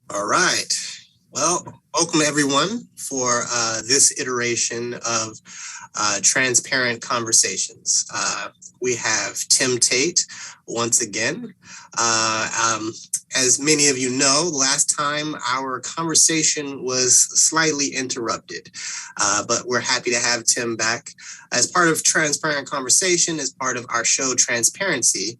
All right. Well, welcome everyone for this iteration of Transparent Conversations. We have Tim Tate once again. As many of you know, last time our conversation was slightly interrupted, but we're happy to have Tim back as part of Transparent Conversation, as part of our show Transparency,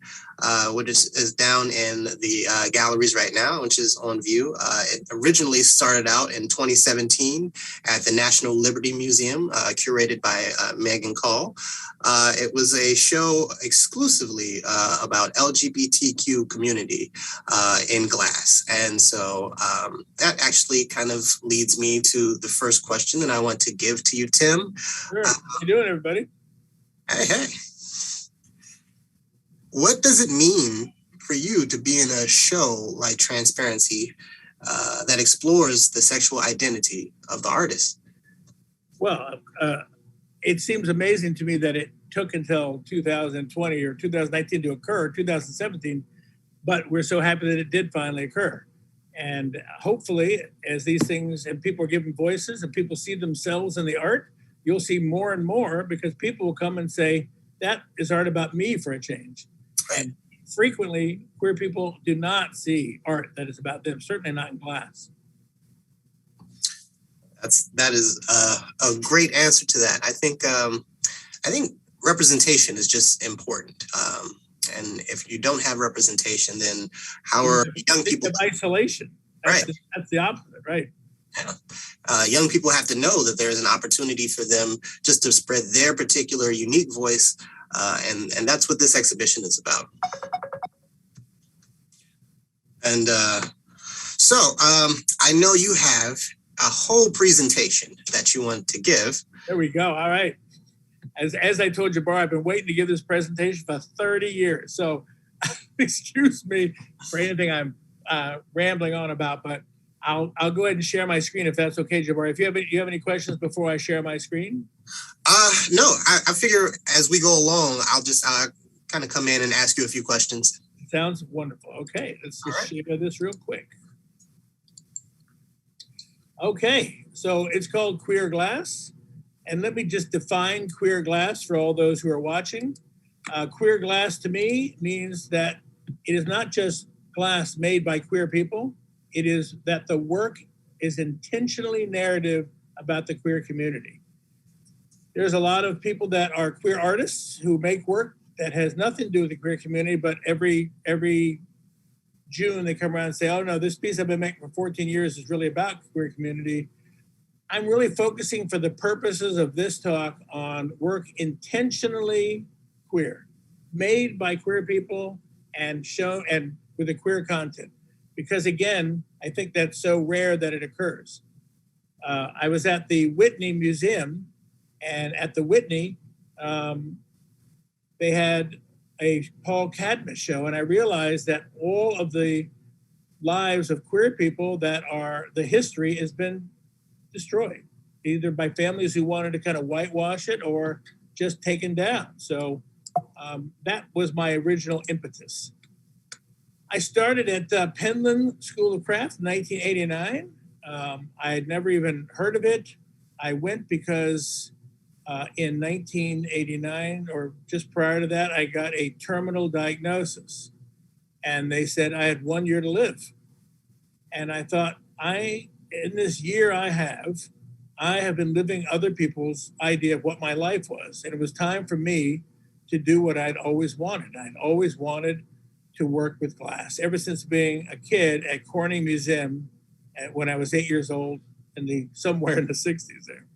which is down in the galleries right now, which is on view. It originally started out in 2017 at the National Liberty Museum, curated by Megan Call. It was a show exclusively about LGBTQ community in glass. And so that actually kind of leads me to the first question that I want to give to you, Tim. Sure. How you doing, everybody? Hey. What does it mean for you to be in a show like Transparency that explores the sexual identity of the artist? Well, it seems amazing to me that it took until 2020 or 2019 to occur, 2017, but we're so happy that it did finally occur. And hopefully, as these things and people are given voices and people see themselves in the art, you'll see more and more because people will come and say, that is art about me for a change. And frequently, queer people do not see art that is about them, certainly not in glass. That is a great answer to that. I think representation is just important. And if you don't have representation, then how are young people? Isolation. That's the opposite, right? Young people have to know that there's an opportunity for them just to spread their particular unique voice. And that's what this exhibition is about. And so I know you have a whole presentation that you want to give. There we go. All right. As I told Jabbar, I've been waiting to give this presentation for 30 years. So excuse me for anything I'm rambling on about, but I'll go ahead and share my screen if that's okay, Jabbar. If you have any questions before I share my screen? No, I figure as we go along, I'll just kind of come in and ask you a few questions. Sounds wonderful. Okay, let's just share this real quick. Okay, so it's called Queer Glass. And let me just define queer glass for all those who are watching. Queer glass to me means that it is not just glass made by queer people. It is that the work is intentionally narrative about the queer community. There's a lot of people that are queer artists who make work that has nothing to do with the queer community, but every June they come around and say, oh no, this piece I've been making for 14 years is really about queer community. I'm really focusing for the purposes of this talk on work intentionally queer, made by queer people and shown and with a queer content. Because again, I think that's so rare that it occurs. I was at the Whitney Museum, and at the Whitney, they had a Paul Cadmus show, and I realized that all of the lives of queer people that are, the history has been destroyed, either by families who wanted to kind of whitewash it or just taken down. So that was my original impetus. I started at Penland School of Craft in 1989. I had never even heard of it. I went because in 1989, or just prior to that, I got a terminal diagnosis. And they said I had 1 year to live. And I thought, in this year I have been living other people's idea of what my life was. And it was time for me to do what I'd always wanted. I'd always wanted to work with glass ever since being a kid at Cornell Museum when I was 8 years old somewhere in the 60s there.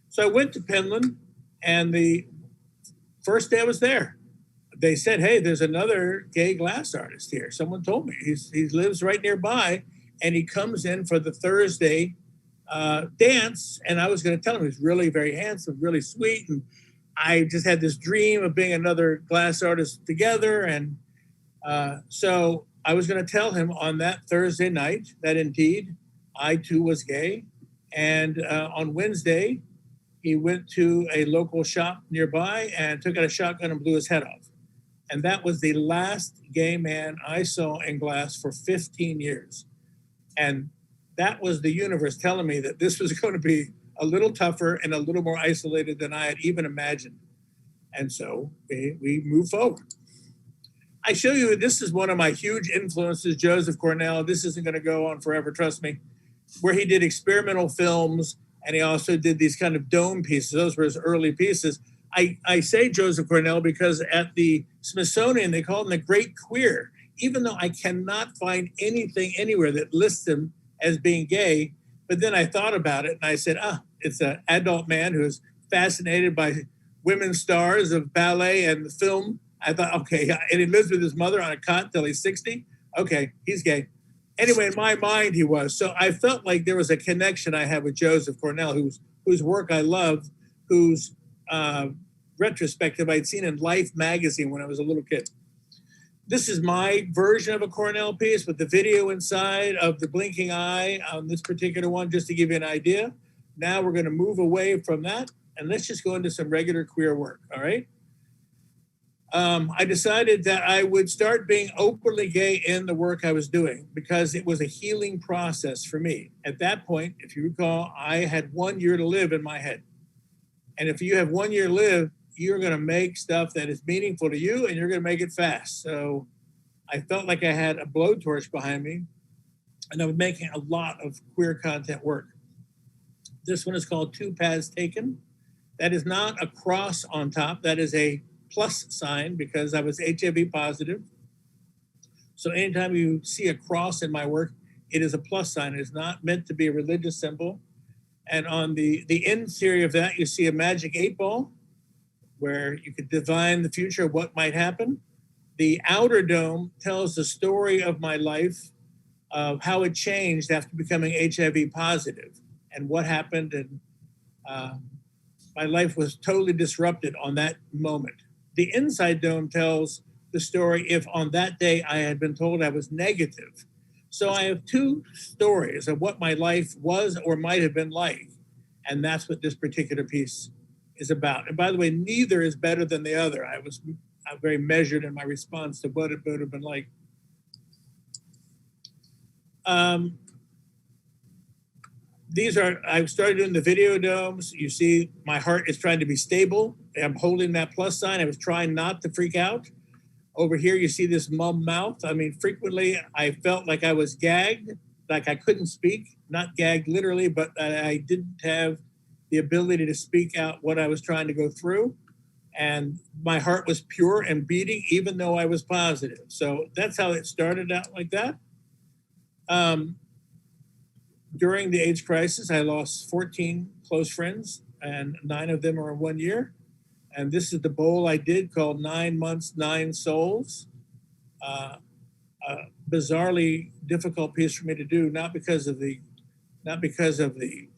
So I went to Penland, and the first day I was there, they said, hey, there's another gay glass artist here. Someone told me he lives right nearby. And he comes in for the Thursday dance. And I was going to tell him he's really very handsome, really sweet. And I just had this dream of being another glass artist together. And so I was going to tell him on that Thursday night that indeed I too was gay. And on Wednesday, he went to a local shop nearby and took out a shotgun and blew his head off. And that was the last gay man I saw in glass for 15 years. And that was the universe telling me that this was going to be a little tougher and a little more isolated than I had even imagined. And so we move forward. I show you, this is one of my huge influences, Joseph Cornell. This isn't going to go on forever, trust me, where he did experimental films, and he also did these kind of dome pieces. Those were his early pieces. I say Joseph Cornell because at the Smithsonian, they call him the Great Queer, even though I cannot find anything anywhere that lists him as being gay. But then I thought about it and I said, it's an adult man who's fascinated by women stars of ballet and film. I thought, okay, and he lives with his mother on a cot till he's 60. Okay, he's gay. Anyway, in my mind, he was. So I felt like there was a connection I had with Joseph Cornell, whose work I loved, whose retrospective I'd seen in Life magazine when I was a little kid. This is my version of a Cornell piece with the video inside of the blinking eye on this particular one, just to give you an idea. Now we're going to move away from that, and let's just go into some regular queer work, all right? I decided that I would start being openly gay in the work I was doing because it was a healing process for me. At that point, if you recall, I had 1 year to live in my head. And if you have 1 year to live, you're going to make stuff that is meaningful to you, and you're going to make it fast. So I felt like I had a blowtorch behind me, and I was making a lot of queer content work. This one is called Two Paths Taken. That is not a cross on top. That is a plus sign because I was HIV positive. So anytime you see a cross in my work, it is a plus sign. It is not meant to be a religious symbol. And on the interior of that, you see a magic 8-ball where you could divine the future of what might happen. The outer dome tells the story of my life, of how it changed after becoming HIV positive and what happened. And my life was totally disrupted on that moment. The inside dome tells the story if on that day I had been told I was negative. So I have two stories of what my life was or might have been like. And that's what this particular piece is about. And by the way, neither is better than the other. I'm very measured in my response to what it would have been like. I've started doing the video domes. You see my heart is trying to be stable. I'm holding that plus sign. I was trying not to freak out. Over here, you see this mum mouth. I mean, frequently I felt like I was gagged, like I couldn't speak, not gagged literally, but I didn't have the ability to speak out what I was trying to go through. And my heart was pure and beating, even though I was positive. So that's how it started out like that. During the AIDS crisis, I lost 14 close friends, and 9 of them are in 1 year. And this is the bowl I did called 9 Months, 9 Souls. A bizarrely difficult piece for me to do, not because of the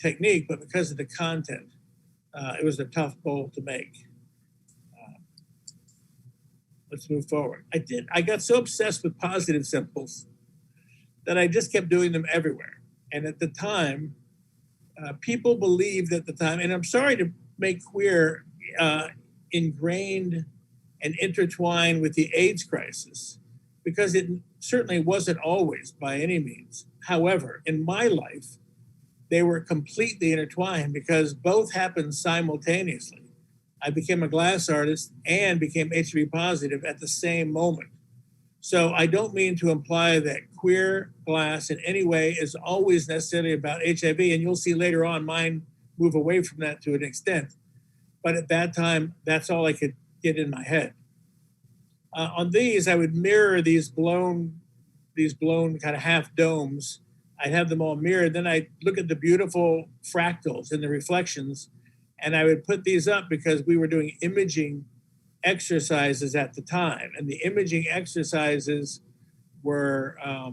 technique, but because of the content. It was a tough bowl to make. Let's move forward. I got so obsessed with positive symbols that I just kept doing them everywhere. And at the time, people believed at the time, and I'm sorry to make queer ingrained and intertwined with the AIDS crisis, because it certainly wasn't always by any means. However, in my life, they were completely intertwined because both happened simultaneously. I became a glass artist and became HIV positive at the same moment. So I don't mean to imply that queer glass in any way is always necessarily about HIV, and you'll see later on mine move away from that to an extent. But at that time, that's all I could get in my head. On these, I would mirror these blown kind of half domes. I'd have them all mirrored. Then I'd look at the beautiful fractals and the reflections, and I would put these up because we were doing imaging exercises at the time. And the imaging exercises were, I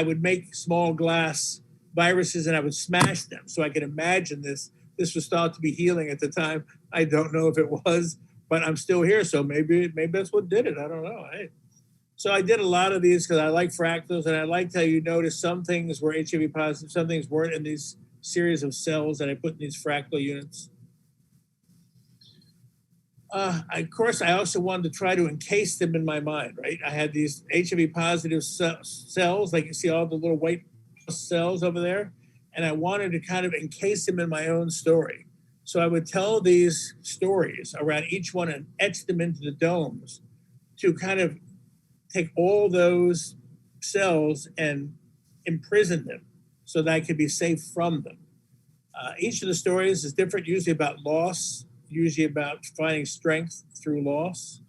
would make small glass viruses and I would smash them so I could imagine this. This was thought to be healing at the time. I don't know if it was, but I'm still here. So maybe that's what did it. I don't know. So I did a lot of these because I like fractals, and I liked how you notice some things were HIV positive, some things weren't in these series of cells that I put in these fractal units. Of course, I also wanted to try to encase them in my mind, right? I had these HIV positive cells, like you see all the little white cells over there, and I wanted to kind of encase them in my own story. So I would tell these stories around each one and etch them into the domes to kind of take all those cells and imprison them so that I could be safe from them. Each of the stories is different, usually about loss, usually about finding strength through loss.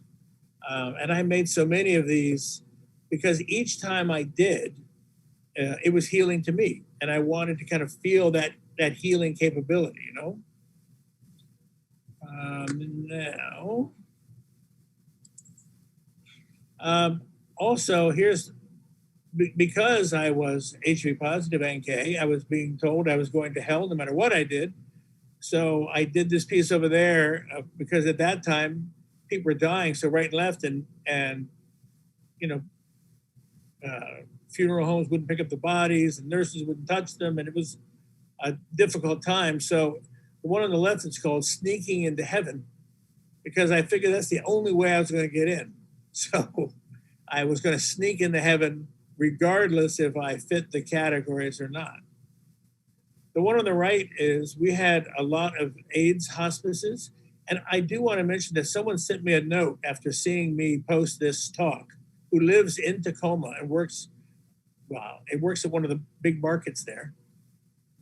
And I made so many of these because each time I did, it was healing to me. And I wanted to kind of feel that healing capability, you know? Also, here's, because I was HIV positive and gay, I was being told I was going to hell no matter what I did. So I did this piece over there because at that time people were dying, so right and left, and you know, funeral homes wouldn't pick up the bodies, and nurses wouldn't touch them, and it was a difficult time. So the one on the left is called "Sneaking into Heaven," because I figured that's the only way I was going to get in. So I was going to sneak into heaven, regardless if I fit the categories or not. The one on the right is we had a lot of AIDS hospices. And I do want to mention that someone sent me a note after seeing me post this talk, who lives in Tacoma and works at one of the big markets there.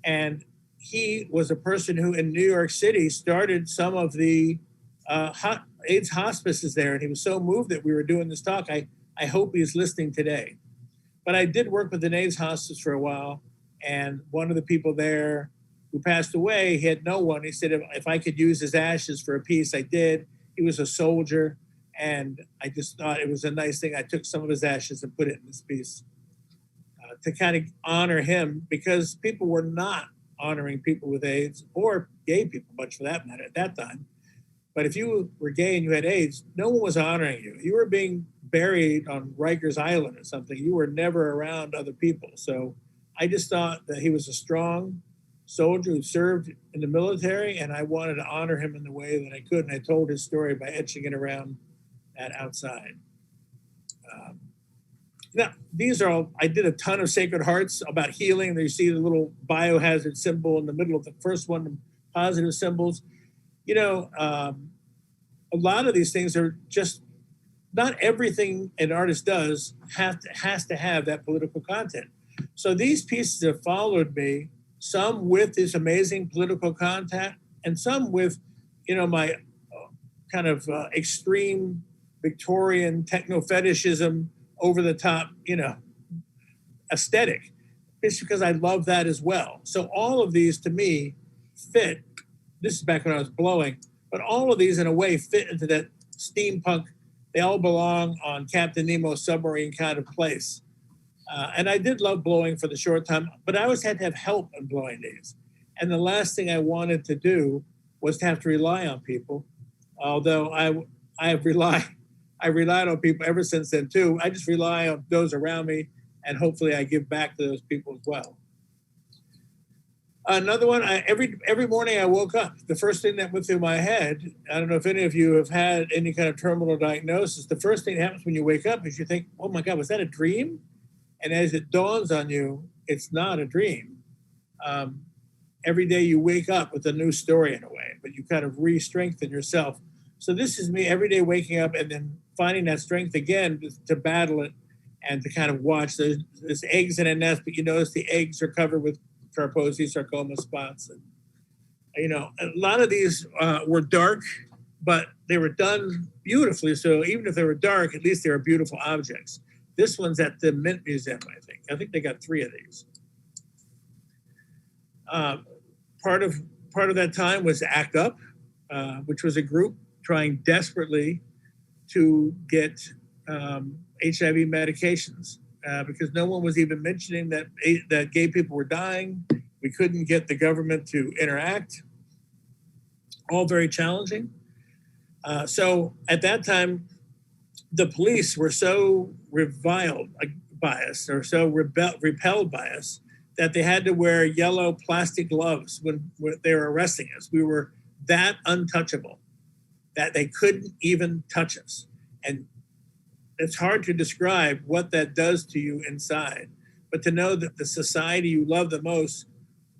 And he was a person who in New York City started some of the AIDS hospices there. And he was so moved that we were doing this talk. I hope he's listening today. But I did work with an AIDS hospice for a while. And one of the people there who passed away, he had no one. He said, if I could use his ashes for a piece, I did. He was a soldier. And I just thought it was a nice thing. I took some of his ashes and put it in this piece to kind of honor him, because people were not honoring people with AIDS, or gay people, much for that matter, at that time. But if you were gay and you had AIDS, no one was honoring you. You were being buried on Rikers Island or something. You were never around other people. So I just thought that he was a strong soldier who served in the military, and I wanted to honor him in the way that I could. And I told his story by etching it around that outside. Now, these are all, I did a ton of Sacred Hearts about healing. There you see the little biohazard symbol in the middle of the first one, the positive symbols. You know, a lot of these things are just, not everything an artist does has to have that political content. So these pieces have followed me, some with this amazing political content, and some with, you know, my kind of extreme Victorian techno fetishism, over the top, you know, aesthetic. It's because I love that as well. So all of these to me fit. This is back when I was blowing, but all of these in a way fit into that steampunk. They all belong on Captain Nemo's submarine kind of place. And I did love blowing for the short time, but I always had to have help in blowing these. And the last thing I wanted to do was to have to rely on people. Although I relied on people ever since then too. I just rely on those around me, and hopefully I give back to those people as well. Another one, every morning I woke up, the first thing that went through my head, I don't know if any of you have had any kind of terminal diagnosis, the first thing that happens when you wake up is you think, oh my God, was that a dream? And as it dawns on you, it's not a dream. Every day you wake up with a new story in a way, but you kind of re-strengthen yourself. So this is me every day waking up and then finding that strength again to battle it and to kind of watch. There's eggs in a nest, but you notice the eggs are covered with Kaposi sarcoma spots. And, you know, a lot of these were dark, but they were done beautifully. So even if they were dark, at least they were beautiful objects. This one's at the Mint Museum, I think. I think they got 3 of these. Part of that time was ACT UP, which was a group trying desperately to get HIV medications because no one was even mentioning that gay people were dying. We couldn't get the government to interact. All very challenging. So at that time, the police were so reviled by us, or so repelled by us, that they had to wear yellow plastic gloves when they were arresting us. We were that untouchable. that they couldn't even touch us. And it's hard to describe what that does to you inside, but to know that the society you love the most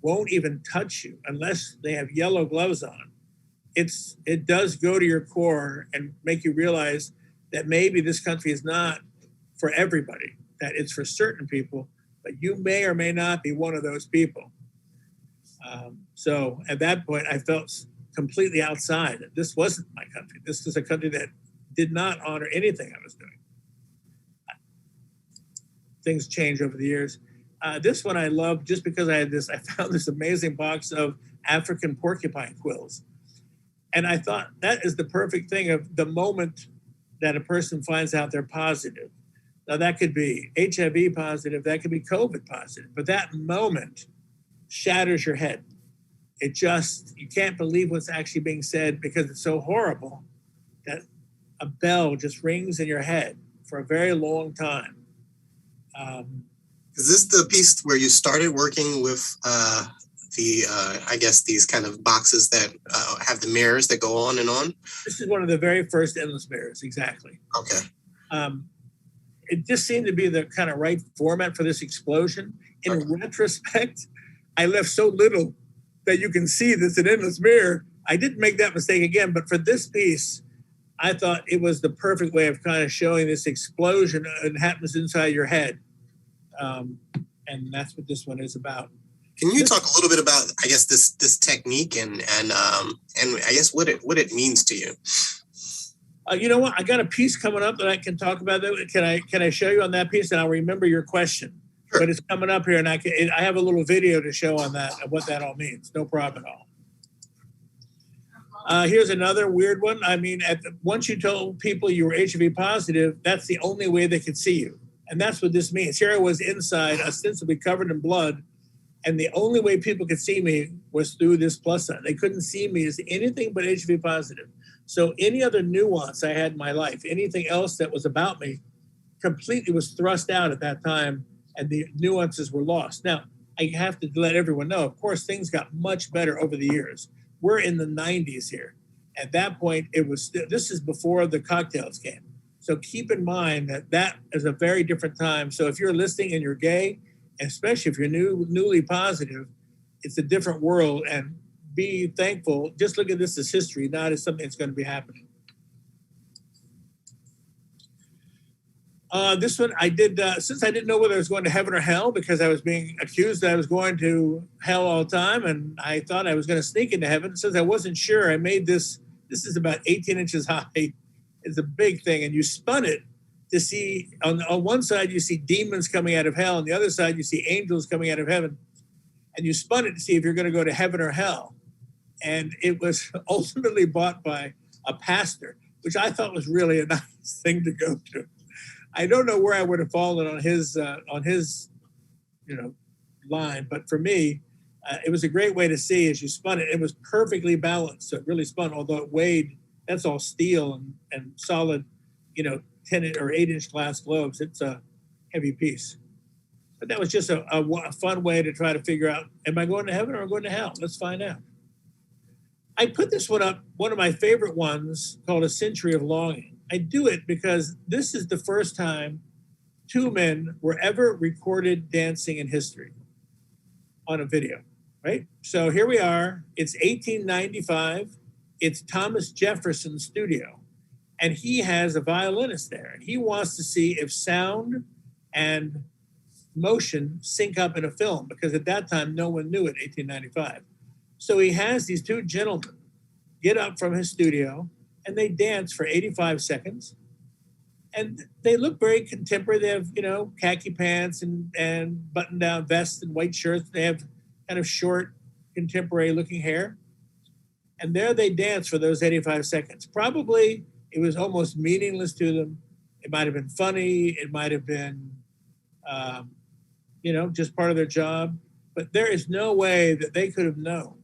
won't even touch you unless they have yellow gloves on. It does go to your core and make you realize that maybe this country is not for everybody, that it's for certain people, but you may or may not be one of those people. So at that point, I felt completely outside. This wasn't my country. This was a country that did not honor anything I was doing. Things change over the years. This one I love just because I found this amazing box of African porcupine quills. And I thought that is the perfect thing of the moment that a person finds out they're positive. Now that could be HIV positive, that could be COVID positive, but that moment shatters your head. You can't believe what's actually being said because it's so horrible that a bell just rings in your head for a very long time. Is this the piece where you started working with I guess these kind of boxes that have the mirrors that go on and on? This is one of the very first endless mirrors, exactly. Okay. It just seemed to be the kind of right format for this explosion. In retrospect, I left so little that you can see this an endless mirror. I didn't make that mistake again, but for this piece, I thought it was the perfect way of kind of showing this explosion that happens inside your head. And that's what this one is about. Can you talk a little bit about, I guess, this technique and I guess what it means to you? You know what? I got a piece coming up that I can talk about. Can I show you on that piece, and I'll remember your question? Sure. But it's coming up here, and I have a little video to show on that and what that all means. No problem at all. Here's another weird one. I mean, once you told people you were HIV positive, that's the only way they could see you. And that's what this means. Here I was inside, ostensibly covered in blood, and the only way people could see me was through this plus sign. They couldn't see me as anything but HIV positive. So any other nuance I had in my life, anything else that was about me, completely was thrust out at that time, and the nuances were lost. Now, I have to let everyone know, of course, things got much better over the years. We're in the 90s here. At that point, this is before the cocktails came. So keep in mind that is a very different time. So if you're listening and you're gay, especially if you're newly positive, it's a different world, and be thankful. Just look at this as history, not as something that's going to be happening. This one I did, since I didn't know whether I was going to heaven or hell, because I was being accused that I was going to hell all the time, and I thought I was going to sneak into heaven. Since I wasn't sure, I made this is about 18 inches high. It's a big thing, and you spun it to see, on one side you see demons coming out of hell, on the other side you see angels coming out of heaven, and you spun it to see if you're going to go to heaven or hell. And it was ultimately bought by a pastor, which I thought was really a nice thing to go to. I don't know where I would have fallen on his line, but for me, it was a great way to see as you spun it. It was perfectly balanced, so it really spun, although it weighed. That's all steel and solid, 10 or 8-inch glass globes. It's a heavy piece. But that was just a fun way to try to figure out, am I going to heaven or am I going to hell? Let's find out. I put this one up, one of my favorite ones, called A Century of Longing. I do it because this is the first time 2 men were ever recorded dancing in history on a video, right? So here we are. It's 1895. It's Thomas Jefferson's studio. And he has a violinist there. And he wants to see if sound and motion sync up in a film, because at that time, no one knew it, 1895. So he has these 2 gentlemen get up from his studio, and they dance for 85 seconds. And they look very contemporary. They have, khaki pants and button-down vests and white shirts. They have kind of short, contemporary-looking hair. And there they dance for those 85 seconds. Probably it was almost meaningless to them. It might have been funny. It might have been, just part of their job. But there is no way that they could have known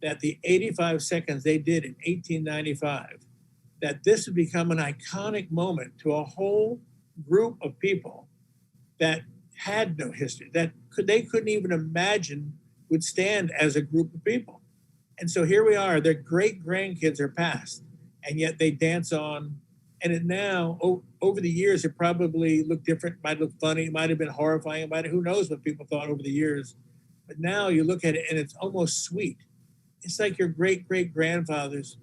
that the 85 seconds they did in 1895, that this would become an iconic moment to a whole group of people that had no history, that they couldn't even imagine would stand as a group of people. And so here we are, their great grandkids are past, and yet they dance on. And it now, over the years, it probably looked different, might look funny, might have been horrifying, who knows what people thought over the years. But now you look at it and it's almost sweet. It's like your great-great-grandfathers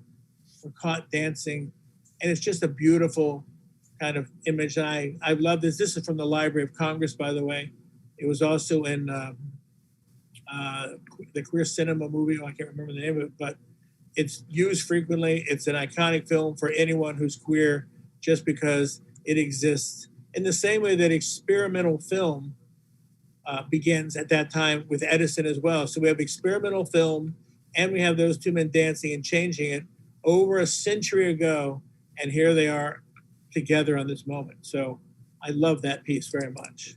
were caught dancing, and it's just a beautiful kind of image. And I love this. This is from the Library of Congress, by the way. It was also in the Queer Cinema movie. I can't remember the name of it, but it's used frequently. It's an iconic film for anyone who's queer just because it exists. In the same way that experimental film begins at that time with Edison as well. So we have experimental film, and we have those two men dancing and changing it over a century ago, and here they are together on this moment. So I love that piece very much.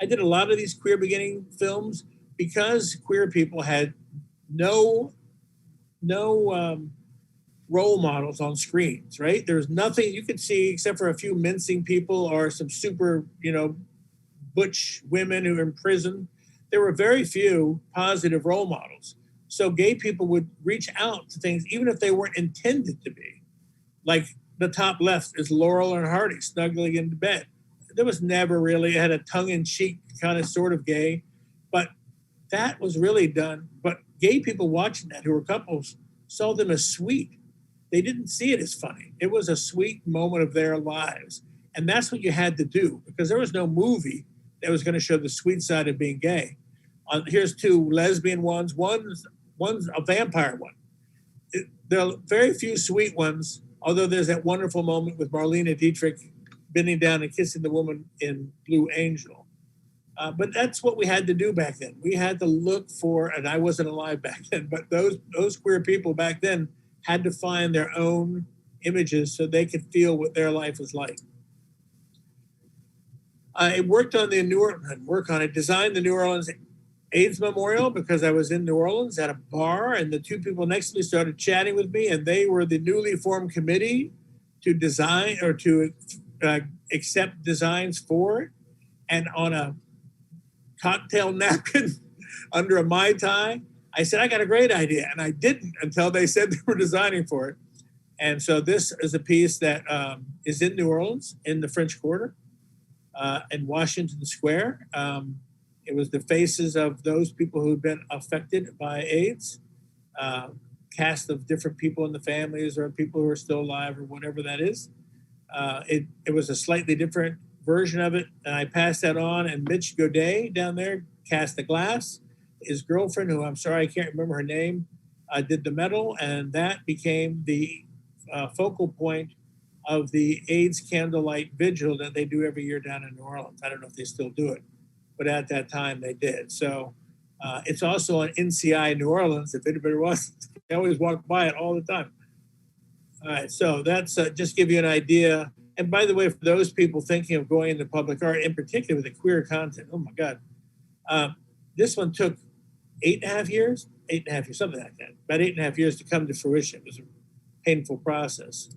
I did a lot of these queer beginning films because queer people had no role models on screens, right? There's nothing you could see except for a few mincing people or some super, butch women who are in prison. There were very few positive role models. So gay people would reach out to things, even if they weren't intended to be. Like the top left is Laurel and Hardy snuggling into bed. There was never really, it had a tongue-in-cheek kind of sort of gay, but that was really done. But gay people watching that, who were couples, saw them as sweet. They didn't see it as funny. It was a sweet moment of their lives. And that's what you had to do, because there was no movie that was going to show the sweet side of being gay. Here's two lesbian ones. One's a vampire one. There are very few sweet ones, although there's that wonderful moment with Marlene Dietrich bending down and kissing the woman in Blue Angel. But that's what we had to do back then. We had to look for, and I wasn't alive back then, but those queer people back then had to find their own images so they could feel what their life was like. I worked on designed the New Orleans AIDS Memorial because I was in New Orleans at a bar, and the two people next to me started chatting with me, and they were the newly formed committee to design or to accept designs for it. And on a cocktail napkin under a Mai Tai, I said, I got a great idea. And I didn't until they said they were designing for it. And so this is a piece that is in New Orleans in the French Quarter in Washington Square. It was the faces of those people who'd been affected by AIDS, cast of different people in the families or people who are still alive or whatever that is. It was a slightly different version of it, and I passed that on, and Mitch Godet down there cast the glass. His girlfriend, who I'm sorry I can't remember her name, did the metal, and that became the focal point of the AIDS candlelight vigil that they do every year down in New Orleans. I don't know if they still do it, but at that time they did. So it's also on NCI New Orleans, if anybody wants. I always walk by it all the time. All right, so that's just give you an idea. And by the way, for those people thinking of going into public art, in particular with the queer content, oh my God, this one took 8.5 years, something like that, about 8.5 years to come to fruition. It was a painful process.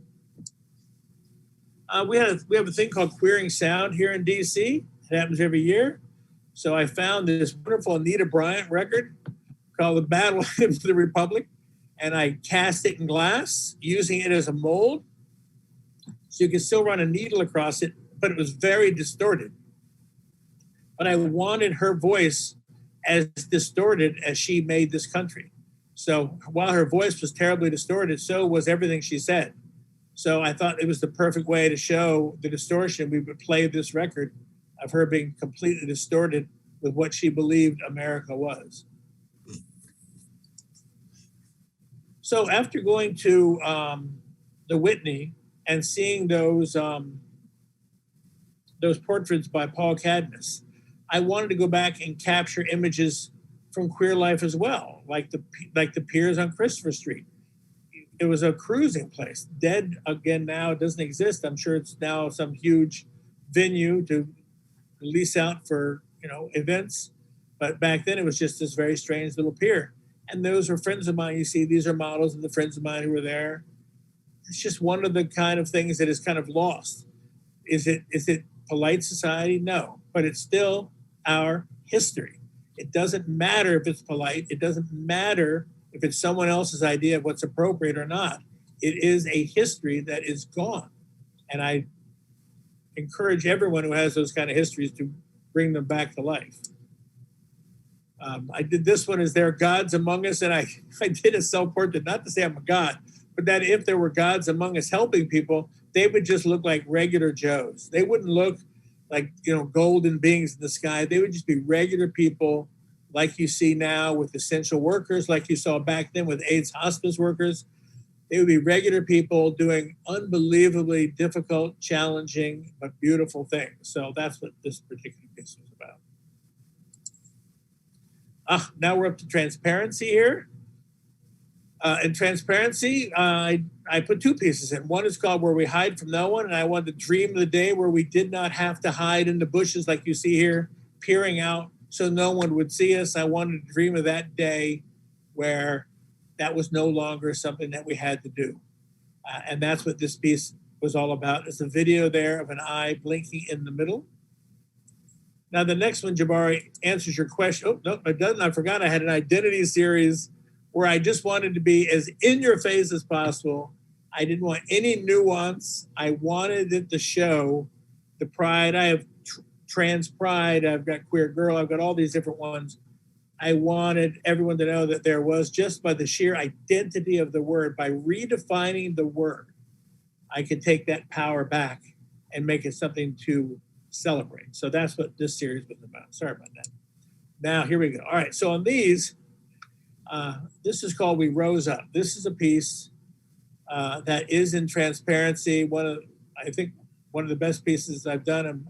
We have a thing called Queering Sound here in DC. It happens every year. So I found this wonderful Anita Bryant record called The Battle Hymn of the Republic, and I cast it in glass, using it as a mold. So you can still run a needle across it, but it was very distorted. But I wanted her voice as distorted as she made this country. So while her voice was terribly distorted, so was everything she said. So I thought it was the perfect way to show the distortion. We would play this record of her being completely distorted with what she believed America was. So after going to the Whitney and seeing those portraits by Paul Cadmus, I wanted to go back and capture images from queer life as well, like the piers on Christopher Street. It was a cruising place. Dead again now, it doesn't exist. I'm sure it's now some huge venue to lease out for events. But back then it was just this very strange little pier. And those were friends of mine. You see, these are models of the friends of mine who were there. It's just one of the kind of things that is kind of lost. Is it polite society? No, but it's still our history. It doesn't matter if it's polite. It doesn't matter if it's someone else's idea of what's appropriate or not. It is a history that is gone. And I encourage everyone who has those kind of histories to bring them back to life. I did this one, Is There Gods Among Us? And I did a self-portrait, not to say I'm a god, but that if there were gods among us helping people, they would just look like regular Joes. They wouldn't look like, golden beings in the sky. They would just be regular people like you see now with essential workers, like you saw back then with AIDS hospice workers. They would be regular people doing unbelievably difficult, challenging, but beautiful things. So that's what this particular piece was about. Now we're up to transparency here. In transparency, I put two pieces in. One is called Where We Hide From No One, and I wanted to dream of the day where we did not have to hide in the bushes like you see here, peering out so no one would see us. I wanted to dream of that day where that was no longer something that we had to do. And that's what this piece was all about. It's a video there of an eye blinking in the middle. Now, the next one, Jabari, answers your question. Oh, no, it doesn't. I forgot I had an identity series where I just wanted to be as in your face as possible. I didn't want any nuance. I wanted it to show the pride. I have trans pride. I've got queer girl. I've got all these different ones. I wanted everyone to know that there was, just by the sheer identity of the word, by redefining the word, I could take that power back and make it something to celebrate. So that's what this series was about. Sorry about that. Now, here we go. All right. So on these, this is called We Rose Up. This is a piece that is in transparency. I think one of the best pieces I've done. And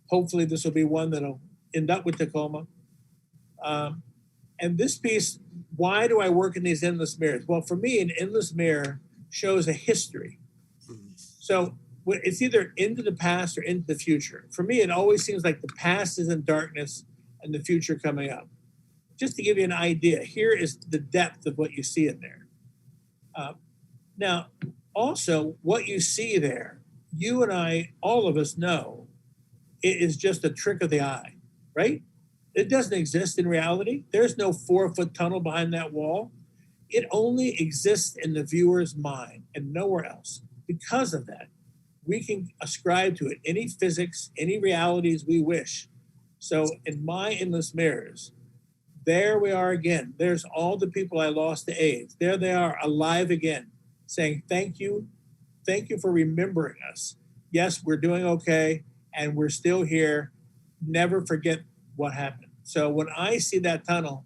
hopefully this will be one that'll end up with Tacoma. And this piece, why do I work in these endless mirrors? Well, for me, an endless mirror shows a history. So it's either into the past or into the future. For me, it always seems like the past is in darkness and the future coming up. Just to give you an idea, here is the depth of what you see in there. Now, also, what you see there, you and I, all of us know, it is just a trick of the eye, right? It doesn't exist in reality. There's no 4-foot tunnel behind that wall. It only exists in the viewer's mind and nowhere else. Because of that, we can ascribe to it any physics, any realities we wish. So in my endless mirrors, there we are again. There's all the people I lost to AIDS. There they are, alive again, saying, thank you. Thank you for remembering us. Yes, we're doing okay, and we're still here. Never forget what happened. So when I see that tunnel,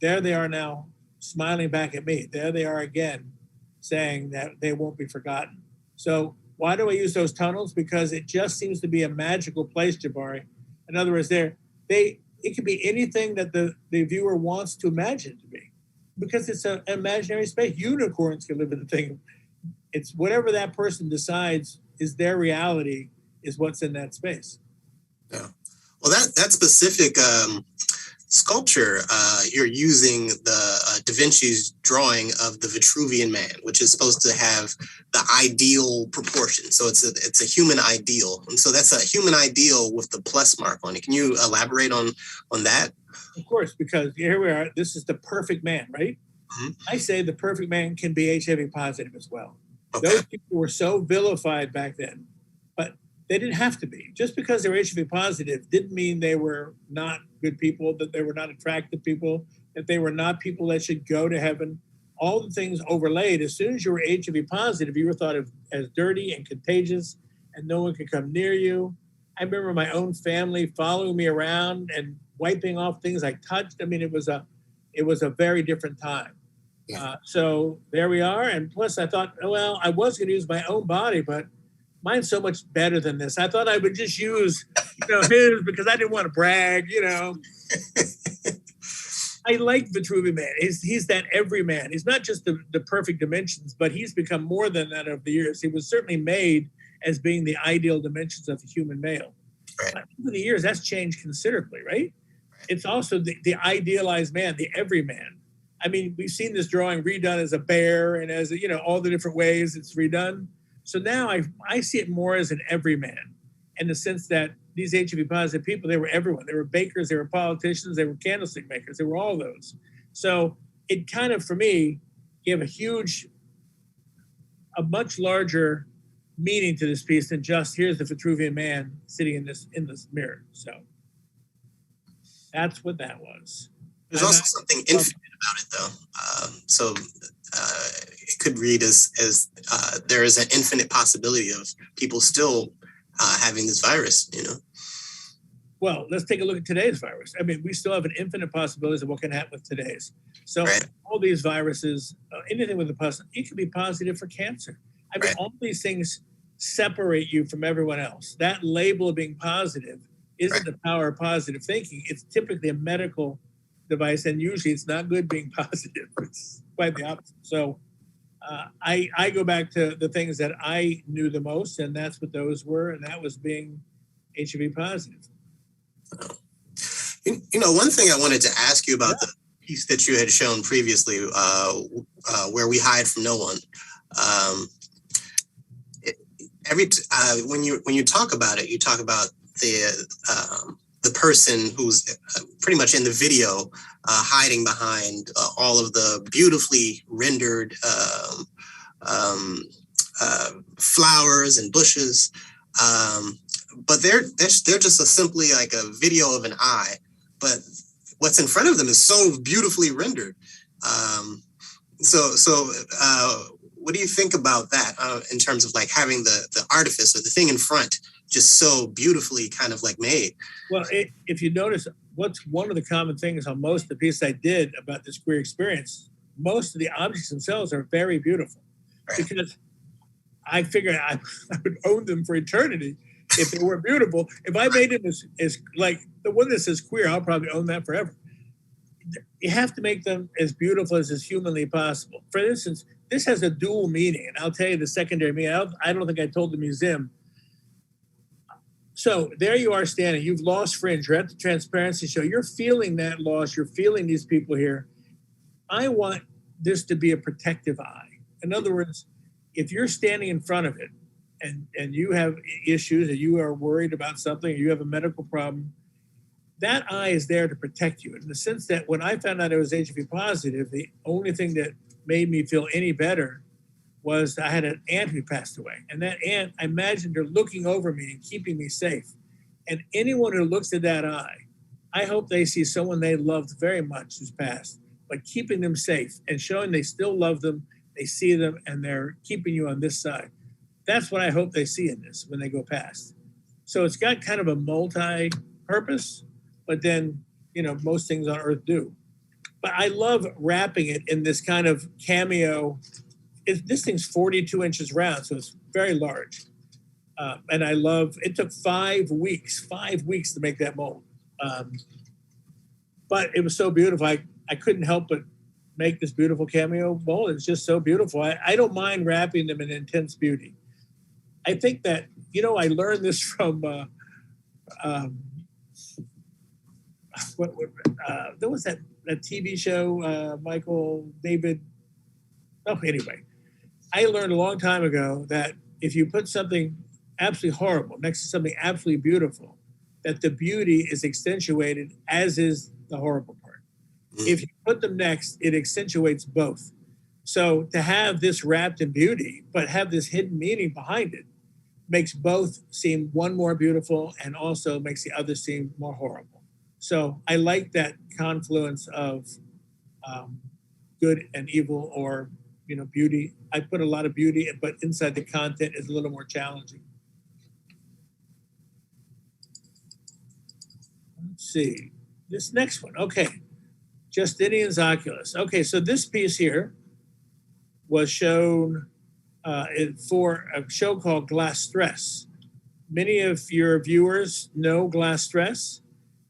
there they are now, smiling back at me. There they are again, saying that they won't be forgotten. So why do I use those tunnels? Because it just seems to be a magical place, Jabari. In other words, it could be anything that the viewer wants to imagine it to be, because it's an imaginary space. Unicorns can live in the thing. It's whatever that person decides is their reality is what's in that space. Yeah. Well, that specific sculpture, you're using the Da Vinci's drawing of the Vitruvian Man, which is supposed to have the ideal proportion. So it's a human ideal. And so that's a human ideal with the plus mark on it. Can you elaborate on that? Of course, because here we are. This is the perfect man, right? Mm-hmm. I say the perfect man can be HIV positive as well. Okay. Those people were so vilified back then, but they didn't have to be. Just because they were HIV positive didn't mean they were not good people, that they were not attractive people, that they were not people that should go to heaven. All the things overlaid. As soon as you were HIV positive, you were thought of as dirty and contagious, and no one could come near you. I remember my own family following me around and wiping off things I touched. I mean, it was a very different time. Yeah. So there we are. And plus I thought, well, I was going to use my own body, but mine's so much better than this. I thought I would just use, his, because I didn't want to brag, I like Vitruvian Man. He's that everyman. He's not just the perfect dimensions, but he's become more than that over the years. He was certainly made as being the ideal dimensions of the human male. Right. But over the years, that's changed considerably, right? It's also the idealized man, the everyman. I mean, we've seen this drawing redone as a bear and as, all the different ways it's redone. So now I see it more as an everyman, in the sense that these HIV positive people, they were everyone. They were bakers, they were politicians, they were candlestick makers, they were all those. So it kind of, for me, gave a much larger meaning to this piece than just here's the Vitruvian man sitting in this mirror. So that's what that was. There's also something infinite about it, though. It could read as there is an infinite possibility of people still having this virus, you know? Well, let's take a look at today's virus. I mean, we still have an infinite possibilities of what can happen with today's. So right. All these viruses, anything with a positive, it could be positive for cancer. I mean, right. All these things separate you from everyone else. That label of being positive isn't right. The power of positive thinking. It's typically a medical device, and usually it's not good being positive. It's quite the opposite. So I go back to the things that I knew the most, and that's what those were, and that was being HIV positive. You know, one thing I wanted to ask you about the piece that you had shown previously, where we hide from no one. When you talk about it, you talk about the person who's pretty much in the video hiding behind all of the beautifully rendered flowers and bushes. But they're just simply like a video of an eye, but what's in front of them is so beautifully rendered. So what do you think about that in terms of like having the artifice or the thing in front just so beautifully kind of like made? Well, if you notice, what's one of the common things on most of the pieces I did about this queer experience, most of the objects themselves are very beautiful, right. Because I figured I would own them for eternity. If they were beautiful, if I made it as like the one that says queer, I'll probably own that forever. You have to make them as beautiful as is humanly possible. For instance, this has a dual meaning, and I'll tell you the secondary meaning. I don't think I told the museum. So there you are standing. You've lost fringe. You're at the transparency show. You're feeling that loss. You're feeling these people here. I want this to be a protective eye. In other words, if you're standing in front of it, and you have issues, and you are worried about something, or you have a medical problem, that eye is there to protect you. In the sense that when I found out I was HIV positive, the only thing that made me feel any better was I had an aunt who passed away. And that aunt, I imagined her looking over me and keeping me safe. And anyone who looks at that eye, I hope they see someone they loved very much who's passed, but keeping them safe and showing they still love them, they see them, and they're keeping you on this side. That's what I hope they see in this when they go past. So it's got kind of a multi-purpose, but then, you know, most things on Earth do. But I love wrapping it in this kind of cameo. This thing's 42 inches round, so it's very large. And I love, it took 5 weeks to make that mold. But it was so beautiful. I couldn't help but make this beautiful cameo mold. It's just so beautiful. I don't mind wrapping them in intense beauty. I think that, you know, I learned this from, there was that TV show, Michael David. Oh, anyway, I learned a long time ago that if you put something absolutely horrible next to something absolutely beautiful, that the beauty is accentuated, as is the horrible part. If you put them next, it accentuates both. So to have this wrapped in beauty, but have this hidden meaning behind it, makes both seem one more beautiful and also makes the other seem more horrible. So I like that confluence of good and evil, or, you know, beauty. I put a lot of beauty, but inside the content is a little more challenging. Let's see, this next one. Okay, Justinian's Oculus. Okay, so this piece here was shown for a show called Glass Stress. Many of your viewers know Glass Stress.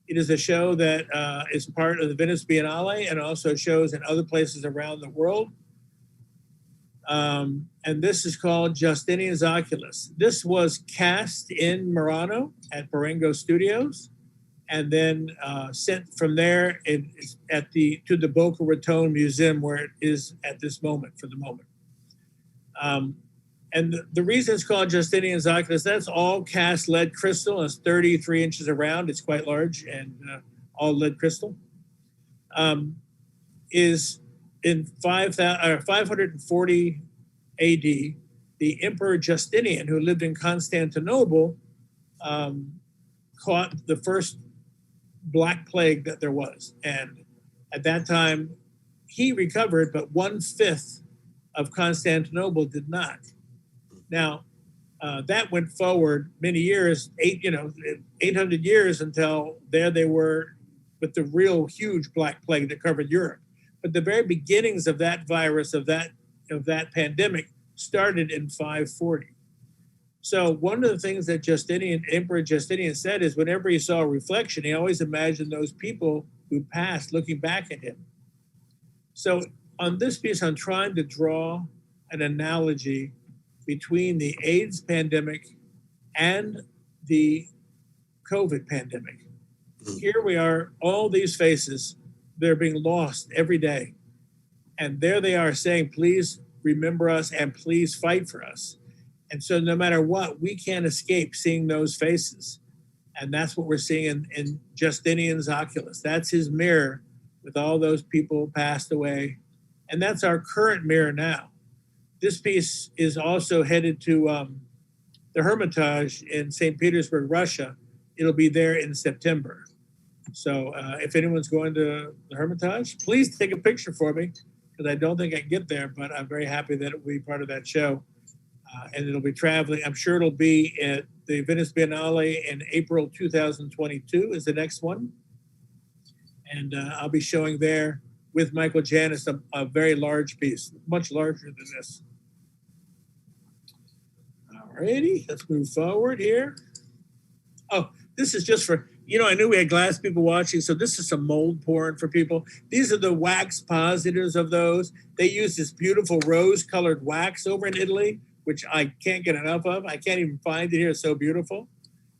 It is a show that is part of the Venice Biennale and also shows in other places around the world. And this is called Justinian's Oculus. This was cast in Murano at Barengo Studios, and then sent from there to the Boca Raton Museum, where it is at this moment, for the moment. And the reason it's called Justinian's Oculus, that's all cast lead crystal. It's 33 inches around. It's quite large, and all lead crystal. Is in 540 AD, the Emperor Justinian, who lived in Constantinople, caught the first Black Plague that there was. And at that time, he recovered, but 1/5 of Constantinople did not. Now, that went forward many years, 800 years, until there they were with the real huge Black Plague that covered Europe. But the very beginnings of that virus, of that pandemic, started in 540. So one of the things that Emperor Justinian said is whenever he saw a reflection, he always imagined those people who passed looking back at him. So on this piece, I'm trying to draw an analogy between the AIDS pandemic and the COVID pandemic. Here we are, all these faces, they're being lost every day. And there they are saying, please remember us and please fight for us. And so no matter what, we can't escape seeing those faces. And that's what we're seeing in Justinian's Oculus. That's his mirror with all those people passed away. And that's our current mirror now. This piece is also headed to the Hermitage in St. Petersburg, Russia. It'll be there in September. So if anyone's going to the Hermitage, please take a picture for me, because I don't think I can get there, but I'm very happy that it will be part of that show. And it'll be traveling. I'm sure it'll be at the Venice Biennale in April 2022 is the next one. And I'll be showing there with Michael Janis a very large piece, much larger than this. All righty, let's move forward here. Oh, this is just for, I knew we had glass people watching, so this is some mold pouring for people. These are the wax positives of those. They use this beautiful rose-colored wax over in Italy, which I can't get enough of. I can't even find it here. It's so beautiful.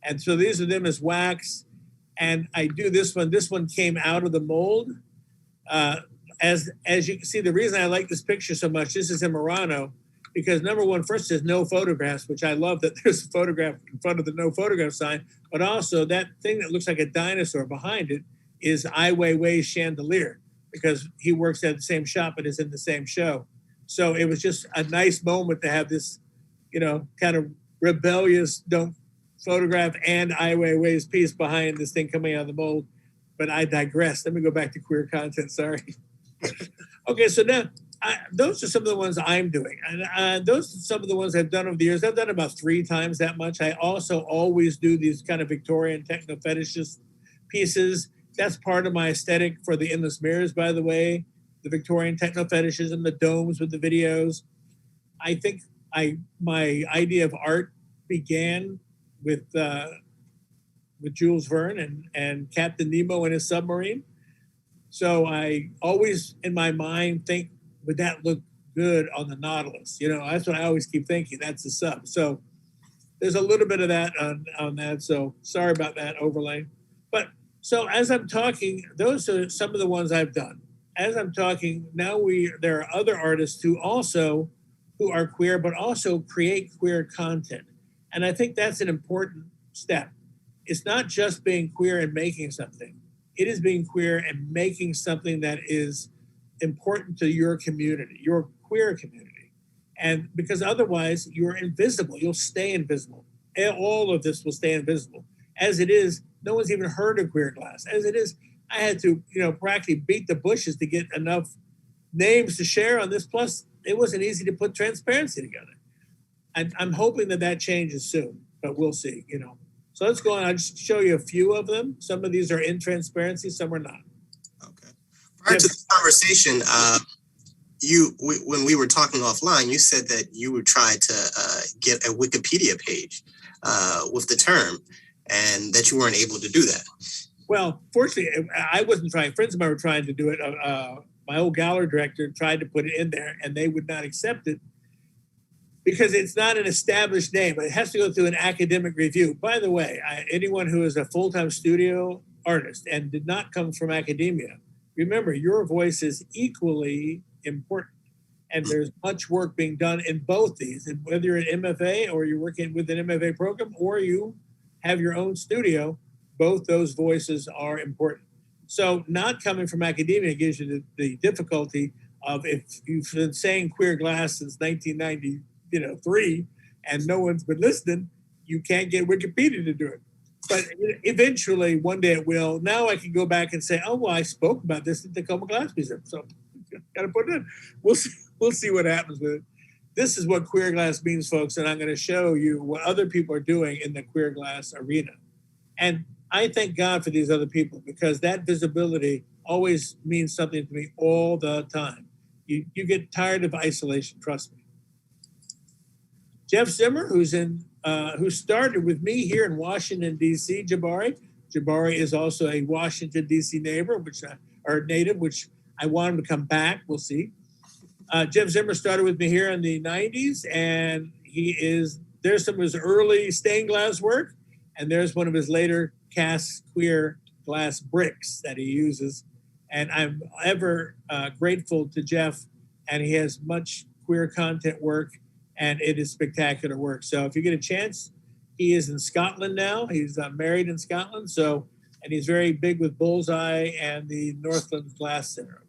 And so these are them as wax. And I do this one. This one came out of the mold. As you can see, the reason I like this picture so much, this is in Murano, because number one, first there's no photographs, which I love that there's a photograph in front of the no photograph sign, but also that thing that looks like a dinosaur behind it is Ai Weiwei's chandelier, because he works at the same shop and is in the same show. So it was just a nice moment to have this, kind of rebellious, don't photograph and Ai Weiwei's piece behind this thing coming out of the mold. But I digress. Let me go back to queer content, sorry. Okay, so now those are some of the ones I'm doing. And those are some of the ones I've done over the years. I've done about 3 times that much. I also always do these kind of Victorian techno-fetishist pieces. That's part of my aesthetic for the Endless Mirrors, by the way. The Victorian techno-fetishism, the domes with the videos. I think my idea of art began with Jules Verne and Captain Nemo and his submarine. So I always, in my mind, think, would that look good on the Nautilus? That's what I always keep thinking. That's the sub. So there's a little bit of that on that. So sorry about that overlay. But so as I'm talking, those are some of the ones I've done. As I'm talking, now there are other artists who are queer, but also create queer content. And I think that's an important step. It's not just being queer and making something. It is being queer and making something that is important to your community, your queer community. And because otherwise you're invisible, you'll stay invisible. All of this will stay invisible. As it is, no one's even heard of Queer Glass. As it is, I had to, practically beat the bushes to get enough names to share on this. Plus, it wasn't easy to put transparency together. I'm hoping that changes soon, but we'll see, So let's go on. I'll just show you a few of them. Some of these are in transparency, some are not. Okay. Prior to this conversation, when we were talking offline, you said that you would try to get a Wikipedia page with the term, and that you weren't able to do that. Well, fortunately, I wasn't trying. Friends of mine were trying to do it. My old gallery director tried to put it in there, and they would not accept it because it's not an established name. It has to go through an academic review. By the way, anyone who is a full-time studio artist and did not come from academia, remember, your voice is equally important. And there's much work being done in both these. And whether you're an MFA or you're working with an MFA program or you have your own studio, both those voices are important. So not coming from academia gives you the difficulty of if you've been saying queer glass since 1993 and no one's been listening, you can't get Wikipedia to do it. But eventually, one day it will. Now I can go back and say, oh, well, I spoke about this at the Tacoma Glass Museum. So got to put it in. We'll see what happens with it. This is what queer glass means, folks, and I'm going to show you what other people are doing in the queer glass arena. And I thank God for these other people, because that visibility always means something to me all the time. You get tired of isolation, trust me. Jeff Zimmer, who started with me here in Washington, D.C., Jabari. Jabari is also a Washington, D.C. native, which I want him to come back. We'll see. Jeff Zimmer started with me here in the 90s, and there's some of his early stained glass work, and there's one of his later cast queer glass bricks that he uses. And I'm ever grateful to Jeff, and he has much queer content work, and it is spectacular work. So if you get a chance, he is in Scotland now. He's married in Scotland, and he's very big with Bullseye and the Northland Glass Center.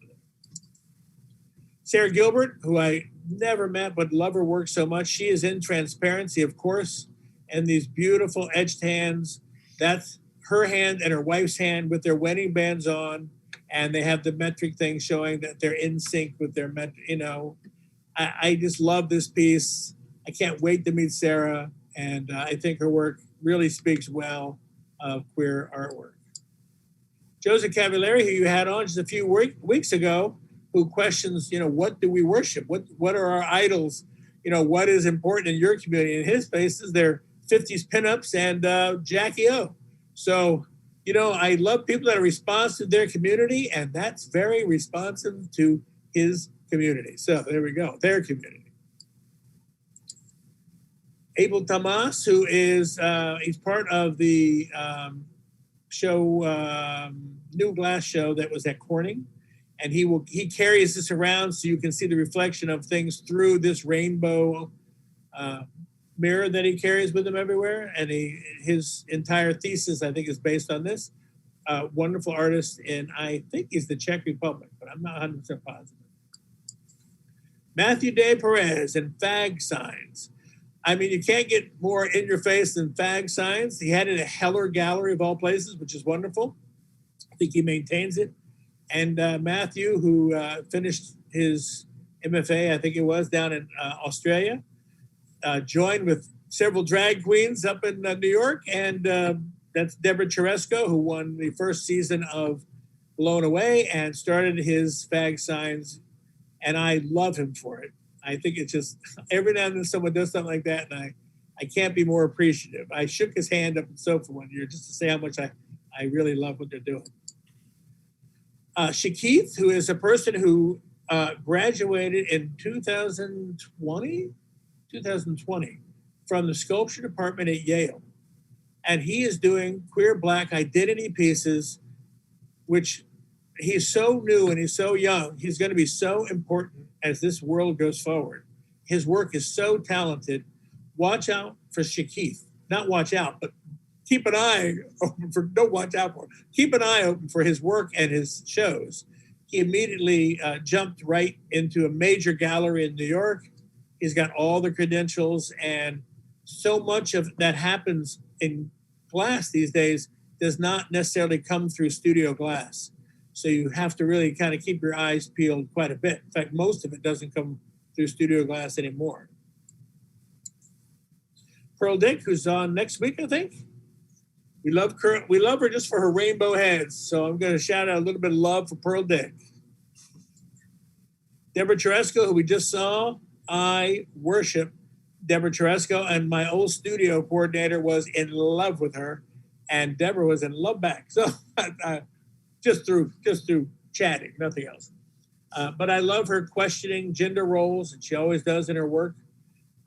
Sarah Gilbert, who I never met but love her work so much. She is in transparency, of course, and these beautiful edged hands. That's her hand and her wife's hand with their wedding bands on, and they have the metric thing showing that they're in sync with their I just love this piece. I can't wait to meet Sarah, and I think her work really speaks well of queer artwork. Joseph Cavaleri, who you had on just a few weeks ago, who questions, what do we worship? What are our idols? What is important in your community? In his spaces, they're 50s pinups and Jackie O. So, I love people that are responsive to their community, and that's very responsive to his community. So there we go, their community. Abel Tamas, who is, he's part of the New Glass show that was at Cornell. And he carries this around so you can see the reflection of things through this rainbow mirror that he carries with him everywhere. And his entire thesis, I think, is based on this. Wonderful artist, and I think he's the Czech Republic, but I'm not 100% positive. Matthew De Perez and fag signs. I mean, you can't get more in your face than fag signs. He had it at Heller Gallery of all places, which is wonderful. I think he maintains it. And Matthew, who finished his MFA, I think it was, down in Australia, joined with several drag queens up in New York. And that's Debra Charesco, who won the first season of Blown Away and started his fag signs. And I love him for it. I think it's just, every now and then someone does something like that, and I can't be more appreciative. I shook his hand up in SOFA one year just to say how much I really love what they're doing. Shakith, who is a person who graduated in 2020 from the sculpture department at Yale. And he is doing queer Black identity pieces, which he's so new and he's so young. He's going to be so important as this world goes forward. His work is so talented. Watch out for Shakith. Not watch out, but keep an eye open for, don't watch out for, keep an eye open for his work and his shows. He immediately jumped right into a major gallery in New York. He's got all the credentials, and so much of that happens in glass these days does not necessarily come through studio glass. So you have to really kind of keep your eyes peeled quite a bit. In fact, most of it doesn't come through studio glass anymore. Pearl Dick, who's on next week, I think. We love her just for her rainbow heads. So I'm going to shout out a little bit of love for Pearl Dick. Debra Charesco, who we just saw. I worship Debra Charesco, and my old studio coordinator was in love with her, and Debra was in love back. So just through chatting, nothing else. But I love her questioning gender roles, and she always does in her work.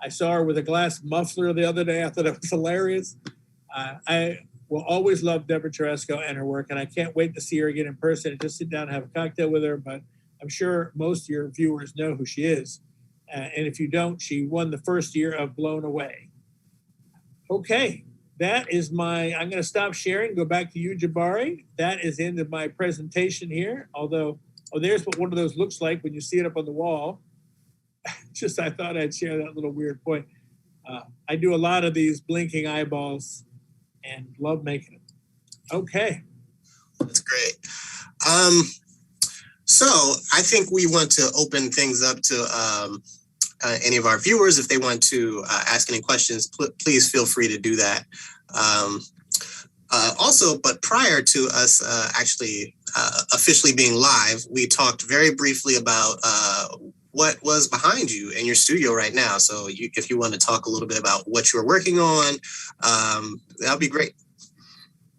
I saw her with a glass muffler the other day. I thought it was hilarious. I will always love Debra Charesco and her work, and I can't wait to see her again in person and just sit down and have a cocktail with her. But I'm sure most of your viewers know who she is. And if you don't, she won the first year of Blown Away. Okay, that is I'm going to stop sharing, go back to you, Jabari. That is the end of my presentation here, although Oh, there's what one of those looks like when you see it up on the wall. Just, I thought I'd share that little weird point. I do a lot of these blinking eyeballs and love making them. Okay. That's great. So I think we want to open things up to any of our viewers. If they want to ask any questions, please feel free to do that. Also, but prior to us actually officially being live, we talked very briefly about what was behind you in your studio right now. So if you want to talk a little bit about what you're working on, that would be great.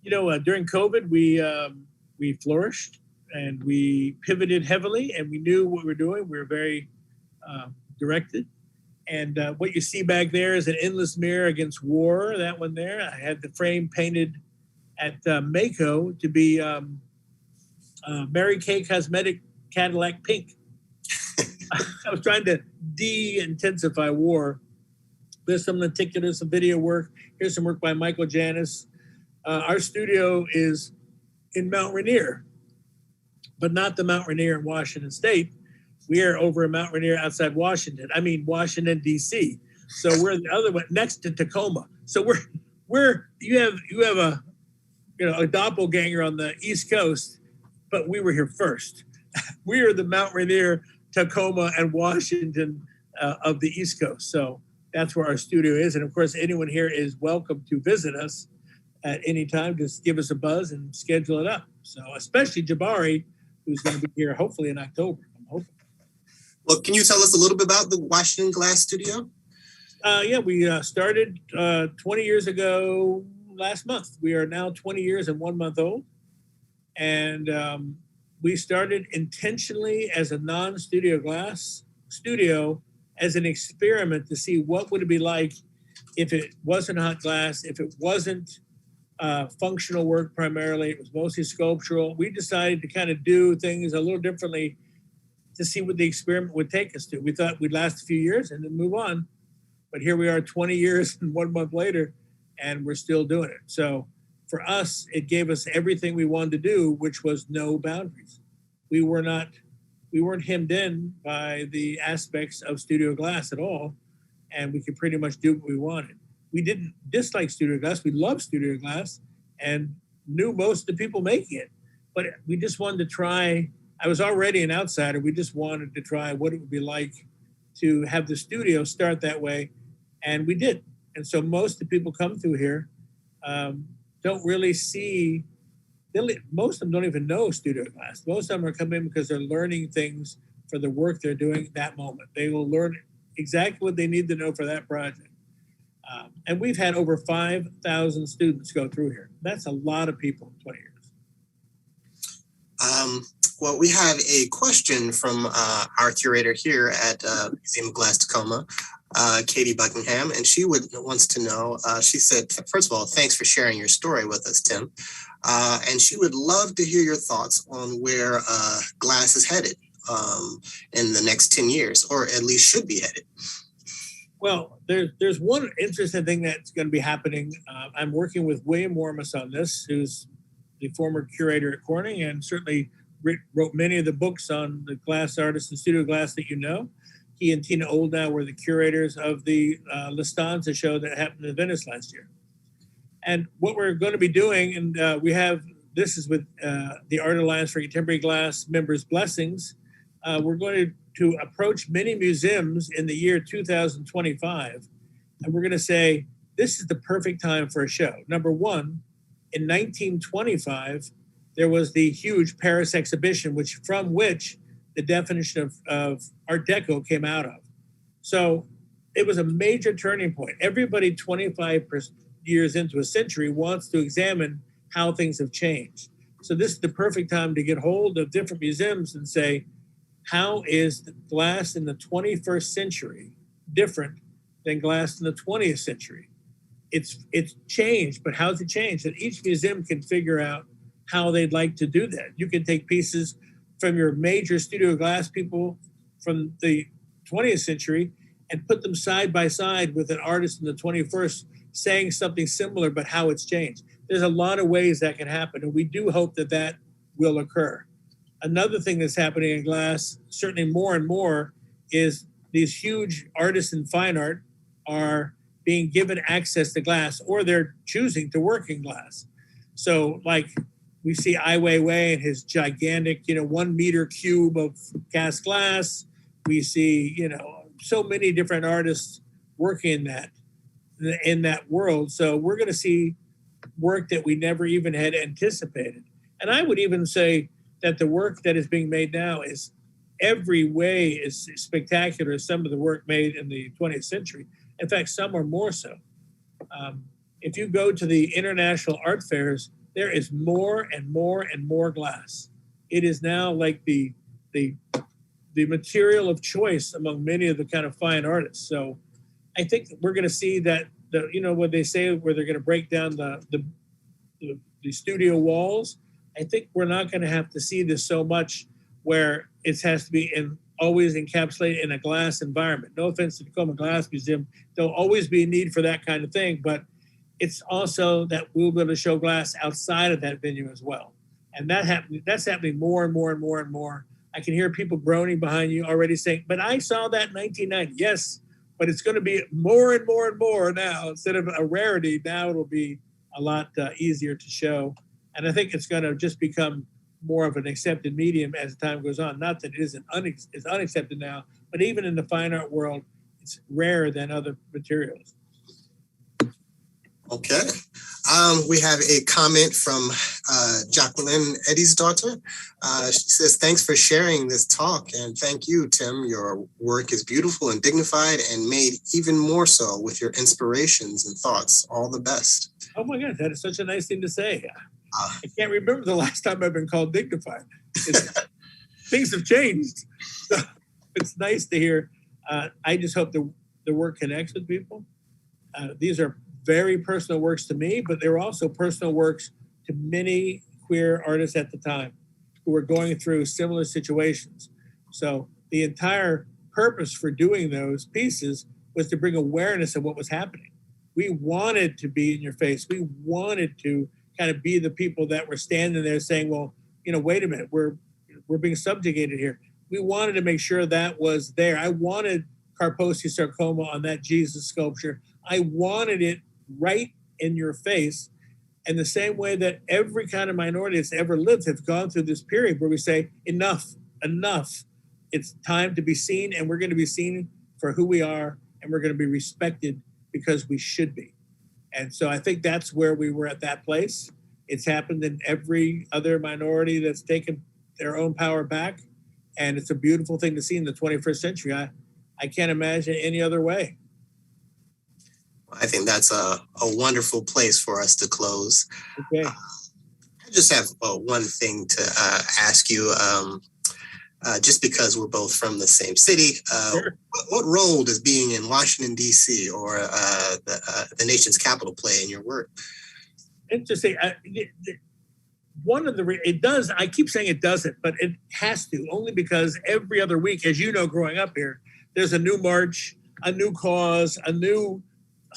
You know, during COVID, we flourished and we pivoted heavily, and we knew what we were doing. We were very directed. And what you see back there is an endless mirror against war, that one there. I had the frame painted at Mako to be Mary Kay Cosmetic Cadillac Pink. I was trying to de-intensify war. There's some lenticular, some video work. Here's some work by Michael Janis. Our studio is in Mount Rainier, but not the Mount Rainier in Washington State. We are over in Mount Rainier outside Washington. I mean, Washington, D.C. So we're the other one next to Tacoma. So you have a doppelganger on the East Coast, but we were here first. We are the Mount Rainier, Tacoma, and Washington of the East Coast. So that's where our studio is. And of course, anyone here is welcome to visit us at any time. Just give us a buzz and schedule it up. So especially Jabari, who's going to be here hopefully in October. I'm hoping. Well, can you tell us a little bit about the Washington Glass Studio? Yeah, we started 20 years ago last month. We are now 20 years and 1 month old. And we started intentionally as a non-studio glass studio as an experiment to see what would it be like if it wasn't hot glass, if it wasn't functional work primarily, it was mostly sculptural. We decided to kind of do things a little differently to see what the experiment would take us to. We thought we'd last a few years and then move on. But here we are 20 years and 1 month later, and we're still doing it. So for us, it gave us everything we wanted to do, which was no boundaries. We weren't hemmed in by the aspects of studio glass at all, and we could pretty much do what we wanted. We didn't dislike studio glass. We loved studio glass and knew most of the people making it, but we just wanted to try. I was already an outsider. We just wanted to try what it would be like to have the studio start that way, and we did. And so most of the people come through here don't really see, most of them don't even know studio glass. Most of them are coming in because they're learning things for the work they're doing that moment. They will learn exactly what they need to know for that project. And we've had over 5,000 students go through here. That's a lot of people in 20 years. Well, we have a question from our curator here at Museum of Glass Tacoma, Katie Buckingham, and she wants to know, she said, first of all, thanks for sharing your story with us, Tim. And she would love to hear your thoughts on where glass is headed in the next 10 years, or at least should be headed. Well, there's one interesting thing that's going to be happening. I'm working with William Wormus on this, who's the former curator at Cornell and certainly wrote many of the books on the glass artists and studio glass that you know. He and Tina Oldnow were the curators of the Lustanza show that happened in Venice last year. And what we're going to be doing, and this is with the Art Alliance for Contemporary Glass members' blessings, we're going to approach many museums in the year 2025, and we're going to say, this is the perfect time for a show. Number one, in 1925, there was the huge Paris exhibition, from which the definition of Art Deco came out of. So it was a major turning point. Everybody 25 years into a century wants to examine how things have changed. So this is the perfect time to get hold of different museums and say, how is the glass in the 21st century different than glass in the 20th century? It's changed, but how's it changed? And each museum can figure out how they'd like to do that. You can take pieces from your major studio glass people from the 20th century and put them side by side with an artist in the 21st saying something similar, but how it's changed. There's a lot of ways that can happen, and we do hope that will occur. Another thing that's happening in glass, certainly more and more, is these huge artists in fine art are being given access to glass, or they're choosing to work in glass. So like we see Ai Weiwei and his gigantic, 1 meter cube of cast glass. We see, so many different artists working in that world. So we're going to see work that we never even had anticipated. And I would even say that the work that is being made now is every way as spectacular as some of the work made in the 20th century. In fact, some are more so. If you go to the international art fairs, there is more and more and more glass. It is now like the material of choice among many of the kind of fine artists. So I think we're going to see that, what they say, where they're going to break down the studio walls. I think we're not going to have to see this so much where it has to be always encapsulated in a glass environment. No offense to the Tacoma Glass Museum. There'll always be a need for that kind of thing, but it's also that we'll be able to show glass outside of that venue as well. And that's happening more and more and more and more. I can hear people groaning behind you already saying, but I saw that in 1990. Yes, but it's going to be more and more and more now. Instead of a rarity, now it'll be a lot easier to show. And I think it's going to just become more of an accepted medium as time goes on. Not that it isn't it's unaccepted now, but even in the fine art world, it's rarer than other materials. Okay. We have a comment from Jacqueline, Eddie's daughter. She says, thanks for sharing this talk. And thank you, Tim. Your work is beautiful and dignified and made even more so with your inspirations and thoughts. All the best. Oh my God, that is such a nice thing to say. I can't remember the last time I've been called dignified. Things have changed. So it's nice to hear. I just hope the work connects with people. These are very personal works to me, but they were also personal works to many queer artists at the time who were going through similar situations. So the entire purpose for doing those pieces was to bring awareness of what was happening. We wanted to be in your face. We wanted to kind of be the people that were standing there saying, well, wait a minute, we're being subjugated here. We wanted to make sure that was there. I wanted Kaposi sarcoma on that Jesus sculpture. I wanted it right in your face. And the same way that every kind of minority that's ever lived have gone through this period where we say, enough. It's time to be seen, and we're going to be seen for who we are, and we're going to be respected because we should be. And so I think that's where we were at that place. It's happened in every other minority that's taken their own power back. And it's a beautiful thing to see in the 21st century. I can't imagine it any other way. I think that's a wonderful place for us to close. Okay. I just have one thing to ask you, just because we're both from the same city. Sure. What role does being in Washington, D.C. or the nation's capital play in your work? Interesting. It does. I keep saying it doesn't, but it has to, only because every other week, as you know, growing up here, there's a new march, a new cause, a new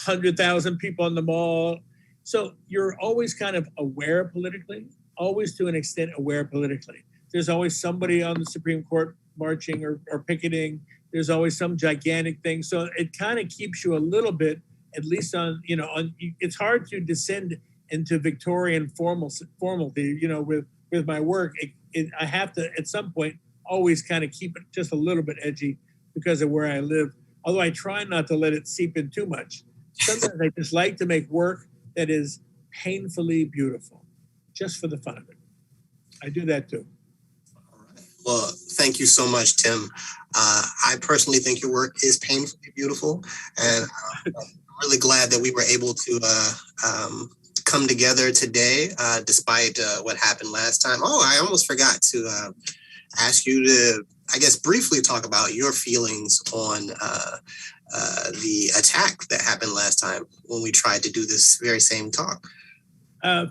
100,000 people on the mall. So you're always kind of aware politically, always to an extent aware politically. There's always somebody on the Supreme Court marching or picketing. There's always some gigantic thing. So it kind of keeps you a little bit, at least it's hard to descend into Victorian formality, with my work. I have to, at some point, always kind of keep it just a little bit edgy because of where I live. Although I try not to let it seep in too much. Sometimes I just like to make work that is painfully beautiful, just for the fun of it. I do that too. All right. Well, thank you so much, Tim. I personally think your work is painfully beautiful, and I'm really glad that we were able to come together today, despite what happened last time. Oh, I almost forgot to ask you to, I guess, briefly talk about your feelings on the attack that happened last time when we tried to do this very same talk.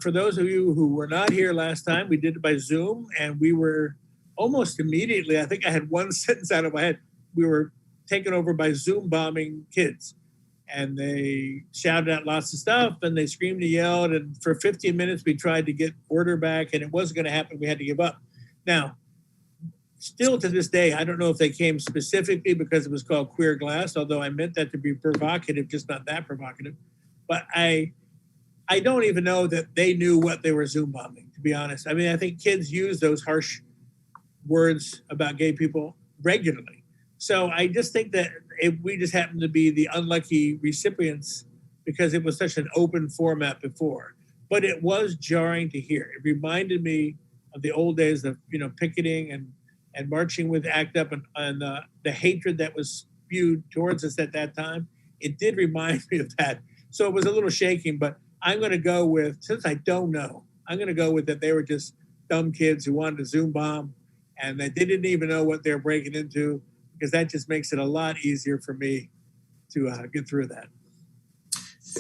For those of you who were not here last time, we did it by Zoom, and we were almost immediately, I think I had one sentence out of my head, we were taken over by Zoom bombing kids. And they shouted out lots of stuff, and they screamed and yelled, and for 15 minutes we tried to get order back, and it wasn't going to happen. We had to give up. Now, still to this day, I don't know if they came specifically because it was called queer glass, although I meant that to be provocative, just not that provocative. But I don't even know that they knew what they were Zoom bombing, to be honest. I mean, I think kids use those harsh words about gay people regularly. So I just think that we just happened to be the unlucky recipients because it was such an open format before. But it was jarring to hear. It reminded me of the old days of, picketing and marching with ACT UP and the hatred that was spewed towards us at that time. It did remind me of that. So it was a little shaking, but I'm going to go with, since I don't know, I'm going to go with that they were just dumb kids who wanted to Zoom bomb and they didn't even know what they're breaking into, because that just makes it a lot easier for me to get through that.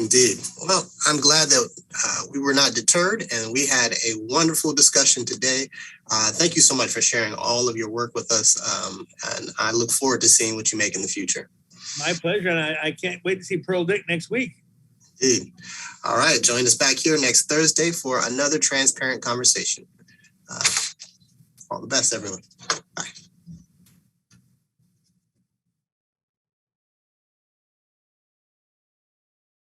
Indeed. Well, I'm glad that we were not deterred and we had a wonderful discussion today. Thank you so much for sharing all of your work with us. And I look forward to seeing what you make in the future. My pleasure. And I can't wait to see Pearl Dick next week. Indeed. All right. Join us back here next Thursday for another transparent conversation. All the best, everyone. Bye.